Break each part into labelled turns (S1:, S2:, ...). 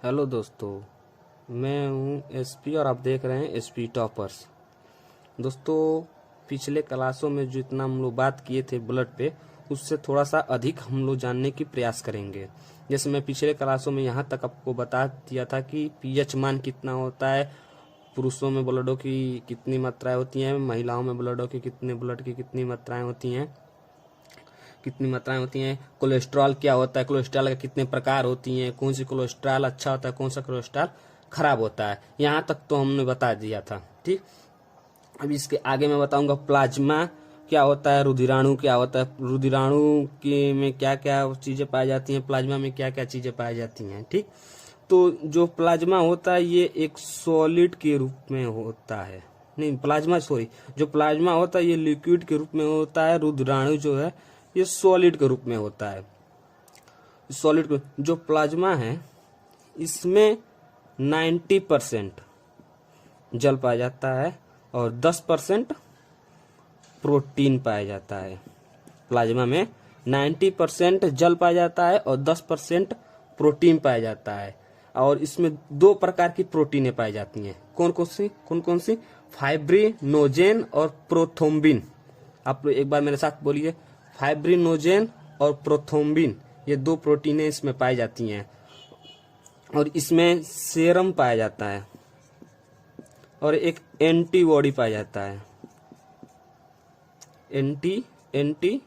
S1: Hello दोस्तों, मैं हूं एसपी और आप देख रहे हैं एसपी टॉपर्स। दोस्तों, पिछले क्लासों में जो इतना हम लोग बात किए थे ब्लड पे, उससे थोड़ा सा अधिक हम लोग जानने की प्रयास करेंगे। जैसे मैं पिछले क्लासों में यहाँ तक आपको बता दिया था कि पीएच मान कितना होता है, पुरुषों में ब्लडों की कितनी मात्राएं होती हैं, महिलाओं में ब्लड की कितनी मात्राएं होती हैं, कोलेस्ट्रॉल क्या होता है, कोलेस्ट्रॉल के कितने प्रकार होती हैं, कौन सी कोलेस्ट्रॉल अच्छा होता है, कौन सा कोलेस्ट्रॉल खराब होता है। यहाँ तक तो हमने बता दिया था। ठीक, अब इसके आगे मैं बताऊंगा प्लाज्मा क्या होता है, रुधिराणु क्या होता है, रुधिराणु के में क्या क्या चीजें पाई जाती हैं, प्लाज्मा में क्या क्या चीजें पाई जाती हैं। ठीक, तो जो प्लाज्मा होता है ये एक सॉलिड के रूप में होता है, नहीं प्लाज्मा सॉरी, जो प्लाज्मा होता है ये लिक्विड के रूप में होता है, रुधिराणु जो है ये सॉलिड के रूप में होता है। सॉलिड जो प्लाज्मा है इसमें 90% जल पाया जाता है और 10% प्रोटीन पाया जाता है। प्लाज्मा में 90% जल पाया जाता है और 10% प्रोटीन पाया जाता है। और इसमें दो प्रकार की प्रोटीनें पाई जाती हैं। कौन कौन सी? फाइब्रिनोजेन और प्रोथ्रोम्बिन। आप लोग एक बार मेरे साथ बोलिए, फाइब्रिनोजेन और प्रोथ्रोम्बिन, ये दो प्रोटीनें इसमें पाई जाती हैं। और इसमें सीरम पाया जाता है और एक एंटीबॉडी पाया जाता है, एंटी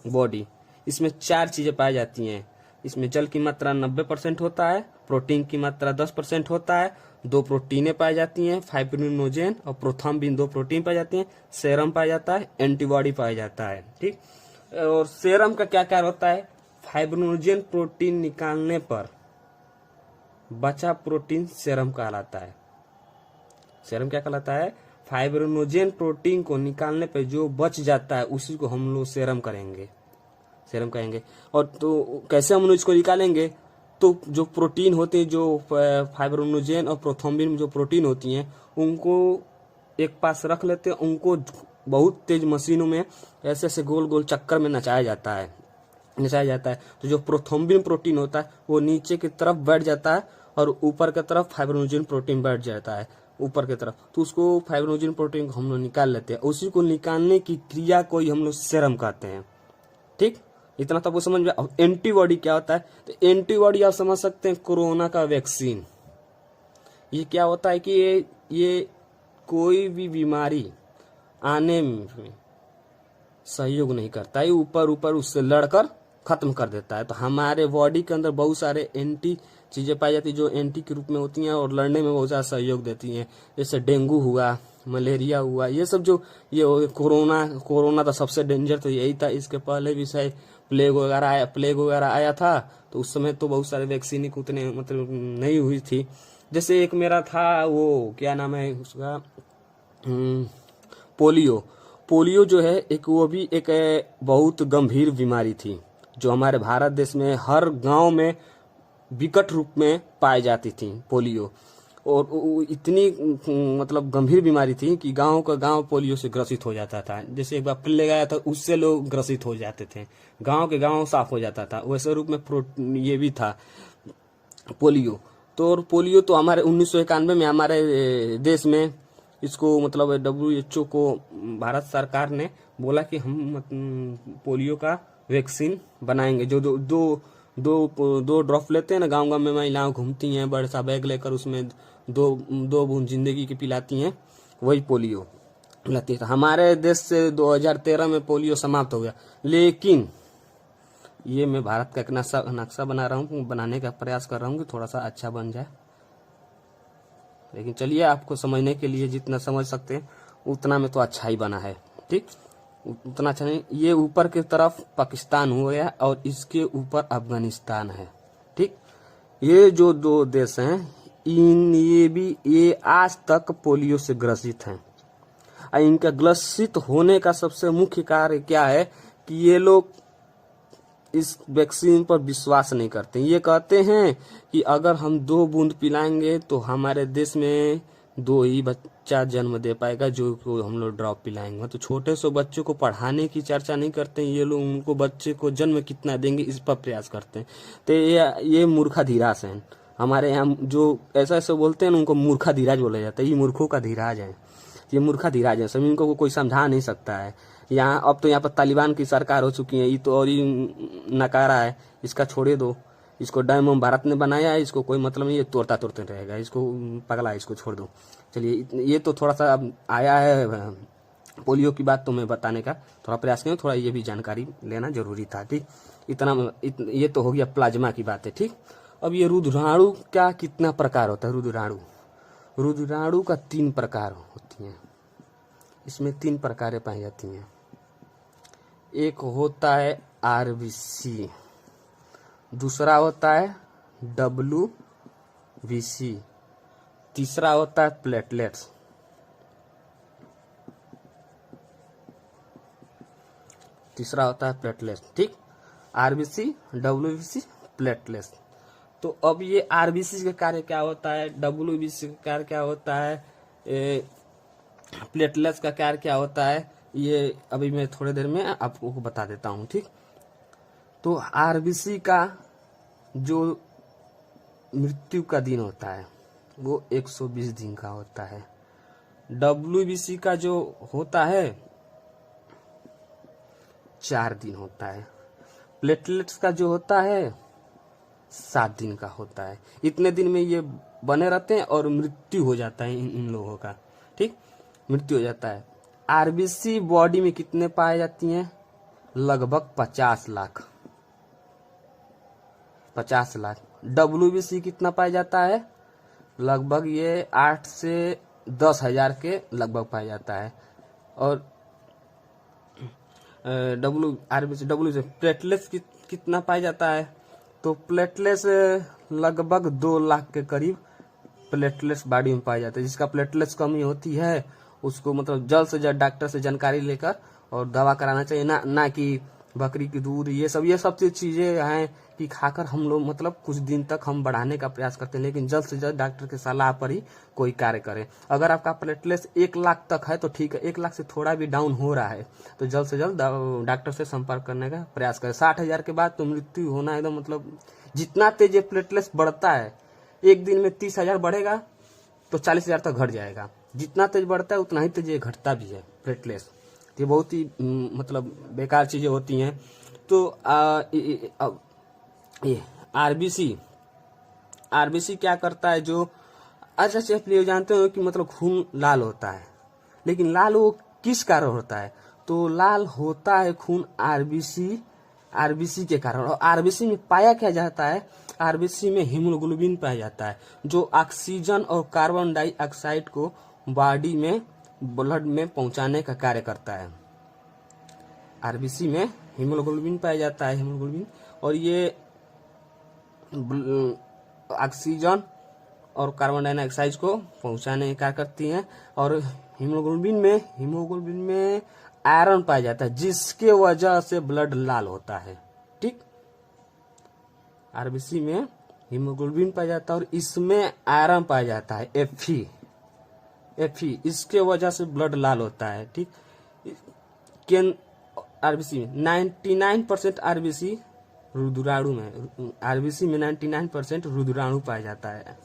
S1: बॉडी। इसमें चार चीजें पाई जाती हैं। इसमें जल की मात्रा 90% होता है, प्रोटीन की मात्रा 10% होता है, दो प्रोटीनें पाई जाती हैं, फाइब्रिनोजेन और प्रोथ्रोम्बिन, दो प्रोटीन पाई जाती हैं, सीरम पाया जाता है, एंटीबॉडी पाया जाता है। ठीक, और सीरम का क्या क्या होता है? फाइब्रिनोजेन प्रोटीन निकालने पर बचा प्रोटीन सीरम कहलाता है। सीरम क्या कहलाता है? फाइब्रिनोजेन प्रोटीन को निकालने पर जो बच जाता है उसी को हम लोग सीरम कहेंगे। और तो कैसे हम लोग इसको निकालेंगे? तो जो प्रोटीन होते हैं, जो फाइब्रिनोजेन और प्रोथ्रोम्बिन में जो प्रोटीन होती हैं, उनको एक पास रख लेते हैं, उनको बहुत तेज मशीनों में ऐसे ऐसे गोल गोल चक्कर में नचाया जाता है। तो जो प्रोथ्रोम्बिन प्रोटीन होता है वो नीचे की तरफ बैठ जाता है और ऊपर की तरफ फाइब्रिनोजेन प्रोटीन बैठ जाता है ऊपर की तरफ। तो उसको फाइब्रिनोजेन प्रोटीन को हम लोग निकाल लेते हैं। उसी को निकालने की क्रिया को ही हम लोग सीरम कहते हैं। ठीक, इतना तो आपको समझ में। अब एंटीबॉडी क्या होता है? तो एंटीबॉडी आप समझ सकते हैं, कोरोना का वैक्सीन। ये क्या होता है कि ये कोई भी बीमारी आने में सहयोग नहीं करता है, ऊपर उससे लड़कर खत्म कर देता है। तो हमारे बॉडी के अंदर बहुत सारे एंटी चीजें पाई जाती है जो एंटी के रूप में होती हैं और लड़ने में बहुत ज्यादा सहयोग देती हैं। जैसे डेंगू हुआ, मलेरिया हुआ, ये सब जो ये कोरोना तो सबसे डेंजर तो यही था। इसके पहले भी शायद प्लेग वगैरह आया था, तो उस समय तो बहुत सारे वैक्सीन उतने मतलब नहीं हुई थी। जैसे एक मेरा था, वो क्या नाम है उसका, पोलियो जो है वो भी एक बहुत गंभीर बीमारी थी जो हमारे भारत देश में हर गांव में विकट रूप में पाई जाती थी पोलियो। और वो इतनी मतलब गंभीर बीमारी थी कि गांव का गांव पोलियो से ग्रसित हो जाता था। जैसे एक बार प्लेग आया था, उससे लोग ग्रसित हो जाते थे, गांव के गांव साफ हो जाता था। वैसे रूप में ये भी था पोलियो। तो पोलियो तो हमारे 1991 में हमारे देश में इसको मतलब WHO को भारत सरकार ने बोला कि हम पोलियो का वैक्सीन बनाएंगे। जो दो ड्रॉप लेते हैं ना, गांव में महिलाएं घूमती हैं बड़ा सा बैग लेकर, उसमें दो बूंद जिंदगी की पिलाती हैं, वही पोलियो पिलाती है। हमारे देश से 2013 में पोलियो समाप्त हो गया। लेकिन ये मैं भारत का एक नक्शा बनाने का प्रयास कर रहा हूँ कि थोड़ा सा अच्छा बन जाए। लेकिन चलिए, आपको समझने के लिए जितना समझ सकते हैं उतना में तो अच्छा ही बना है। ठीक, उतना अच्छा नहीं। ये ऊपर की तरफ पाकिस्तान हो गया और इसके ऊपर अफगानिस्तान है। ठीक, ये जो दो देश हैं ये आज तक पोलियो से ग्रसित हैं। इनका ग्रसित होने का सबसे मुख्य कार्य क्या है कि ये लोग इस वैक्सीन पर विश्वास नहीं करते। ये कहते हैं कि अगर हम 2 बूंद पिलाएंगे तो हमारे देश में 2 ही बच्चा जन्म दे पाएगा जो को हम लोग ड्रॉप पिलाएंगे। तो छोटे से बच्चों को पढ़ाने की चर्चा नहीं करते हैं ये लोग, उनको बच्चे को जन्म कितना देंगे इस पर प्रयास करते हैं। तो ये मूर्खाधीराज हैं हमारे यहाँ, जो ऐसा ऐसा बोलते हैं ना उनको मूर्खाधीराज बोला जाता है। ये मूर्खों का धीराज है, ये मूर्खाधीराज है, सभी इनको कोई समझा नहीं सकता है। यहाँ अब तो यहाँ पर तालिबान की सरकार हो चुकी है, ये तो और ही नकारा है, इसका छोड़े दो। इसको डैम भारत ने बनाया है, इसको कोई मतलब नहीं, ये तोड़ता तोड़ते रहेगा, इसको पगला है, इसको छोड़ दो। चलिए ये तो थोड़ा सा अब आया है पोलियो की बात तो मैं बताने का थोड़ा प्रयास किया, थोड़ा ये भी जानकारी लेना जरूरी था। ठीक, ये तो हो गया प्लाज्मा की बात है। ठीक, अब ये रुधिराणु का कितना प्रकार होता है? रुधिराणु का 3 प्रकार होती हैं, इसमें 3 प्रकारें पाई जाती हैं। एक होता है आरबीसी, दूसरा होता है WBC, तीसरा होता है प्लेटलेट्स। ठीक, आरबीसी, WBC, प्लेटलेट्स। तो अब ये आरबीसी का कार्य क्या होता है, WBC का कार्य क्या होता है, प्लेटलेट्स का कार्य क्या होता है, ये अभी मैं थोड़ी देर में आपको बता देता हूँ। ठीक, तो आरबीसी का जो मृत्यु का दिन होता है वो 120 दिन का होता है। WBC का जो होता है 4 दिन होता है। प्लेटलेट्स का जो होता है 7 दिन का होता है। इतने दिन में ये बने रहते हैं और मृत्यु हो जाता है इन लोगों का। ठीक, मृत्यु हो जाता है। आरबीसी बॉडी में कितने पाए जाती हैं? लगभग 50 लाख। WBC कितना पाया जाता है? लगभग ये 8 से 10 हजार के लगभग पाया जाता है। और WBC प्लेटलेट्स कितना पाया जाता है? तो प्लेटलेट्स लगभग 2 लाख के करीब प्लेटलेट्स बॉडी में पाया जाता है। जिसका प्लेटलेट्स कमी होती है उसको मतलब जल्द से जल्द डॉक्टर से जानकारी लेकर और दवा कराना चाहिए, ना कि बकरी की दूध ये सब चीजें हैं कि खाकर हम लोग मतलब कुछ दिन तक हम बढ़ाने का प्रयास करते हैं, लेकिन जल्द से जल्द डॉक्टर की सलाह पर ही कोई कार्य करें। अगर आपका प्लेटलेट्स 1 लाख तक है तो ठीक है, 1 लाख से थोड़ा भी डाउन हो रहा है तो जल्द से जल्द डॉक्टर से संपर्क करने का प्रयास करें। 60 हजार के बाद तो मृत्यु होना एकदम मतलब, जितना तेज ये प्लेटलेट्स बढ़ता है, एक दिन में 30 हजार बढ़ेगा तो 40 हजार तक घट जाएगा। जितना तेज बढ़ता है उतना ही तेज ये घटता भी है प्लेटलेट्स। ये बहुत ही मतलब बेकार चीजें होती हैं। तो ये आरबीसी क्या करता है? जो अच्छा आप ये जानते हो कि मतलब खून लाल होता है, लेकिन लाल वो किस कारण होता है? तो लाल होता है खून आरबीसी के कारण। और आरबीसी में पाया क्या जाता है? आरबीसी में हीमोग्लोबिन पाया जाता है जो ऑक्सीजन और कार्बन डाइऑक्साइड को बॉडी में ब्लड में पहुंचाने का कार्य करता है। आरबीसी में हीमोग्लोबिन पाया जाता है, हीमोग्लोबिन, और ये ऑक्सीजन और कार्बन डाइऑक्साइड को पहुंचाने का कार्य करती हैं। और हीमोग्लोबिन में आयरन पाया जाता है जिसके वजह से ब्लड लाल होता है। ठीक, आरबीसी में हीमोग्लोबिन पाया जाता है और इसमें आयरन पाया जाता है Fe, इसके वजह से ब्लड लाल होता है। ठीक, आरबीसी में 99% आरबीसी रुधिराणु में, आरबीसी में 99% रुधिराणु पाया जाता है।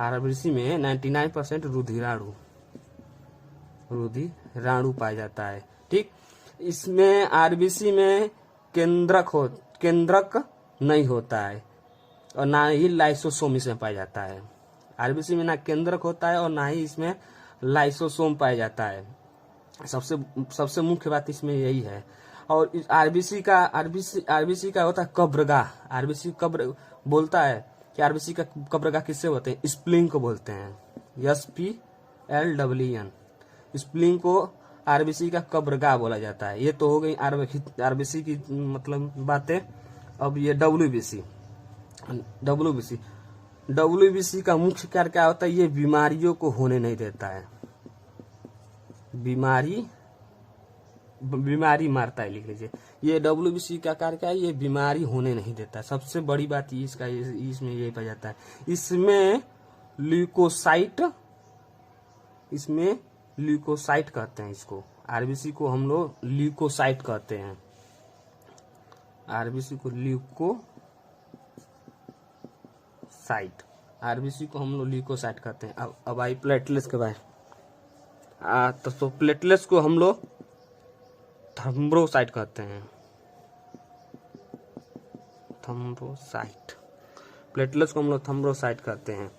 S1: आरबीसी में 99% रुधिराणु पाया जाता है। ठीक, इसमें आरबीसी में केंद्रक नहीं होता है और ना ही लाइसोसोम इसमें पाया जाता है। आरबीसी में ना केंद्रक होता है और ना ही इसमें लाइसोसोम पाया जाता है। सबसे मुख्य बात इसमें यही है। और आरबीसी का होता है कब्रगाह। आरबीसी कब्र बोलता है कि आरबीसी का कब्रगाह किससे होते हैं? स्प्लीन को बोलते हैं, SPLEN। स्प्लीन को आरबीसी का कब्रगाह बोला जाता है। ये तो हो गई आरबीसी की मतलब बातें। अब ये WBC का मुख्य कार्य क्या होता है? ये बीमारियों को होने नहीं देता है। बीमारी मारता है, लिख लीजिए। ये WBC का कार्य क्या है? ये बीमारी होने नहीं देता है। सबसे बड़ी बात इसमें यही पाया जाता है। इसमें ल्यूकोसाइट इसमें ल्यूकोसाइट कहते हैं इसको। आरबीसी को हम लोग ल्यूकोसाइट कहते हैं। आरबीसी को ल्यूकोसाइट, आरबीसी को हम लोग ल्यूकोसाइट कहते हैं। अब आई प्लेटलेट्स के बारे तो प्लेटलेट्स को हम लोग थ्रोम्बोसाइट कहते हैं। थ्रोम्बोसाइट, प्लेटलेट्स को हम लोग थ्रोम्बोसाइट कहते हैं।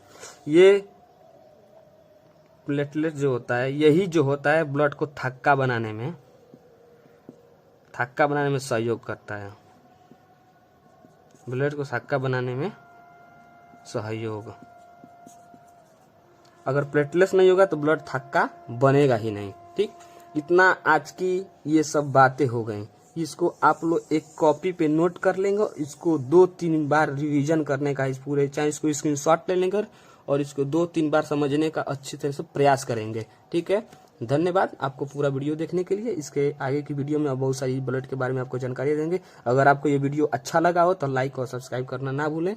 S1: ये प्लेटलेट जो होता है, यही जो होता है ब्लड को थक्का बनाने में सहयोग करता है। ब्लड को थक्का बनाने में सहयोग। अगर प्लेटलेट्स नहीं होगा तो ब्लड थक्का बनेगा ही नहीं। ठीक, इतना आज की ये सब बातें हो गई। इसको आप लोग एक कॉपी पे नोट कर लेंगे, इसको 2-3 बार रिवीजन करने का, इस पूरे चाहे इसको स्क्रीनशॉट ले लेंगे और इसको 2-3 बार समझने का अच्छी तरह से प्रयास करेंगे। ठीक है, धन्यवाद आपको पूरा वीडियो देखने के लिए। इसके आगे की वीडियो में बहुत सारी ब्लड के बारे में आपको जानकारी देंगे। अगर आपको ये वीडियो अच्छा लगा हो तो लाइक और सब्सक्राइब करना ना भूलें।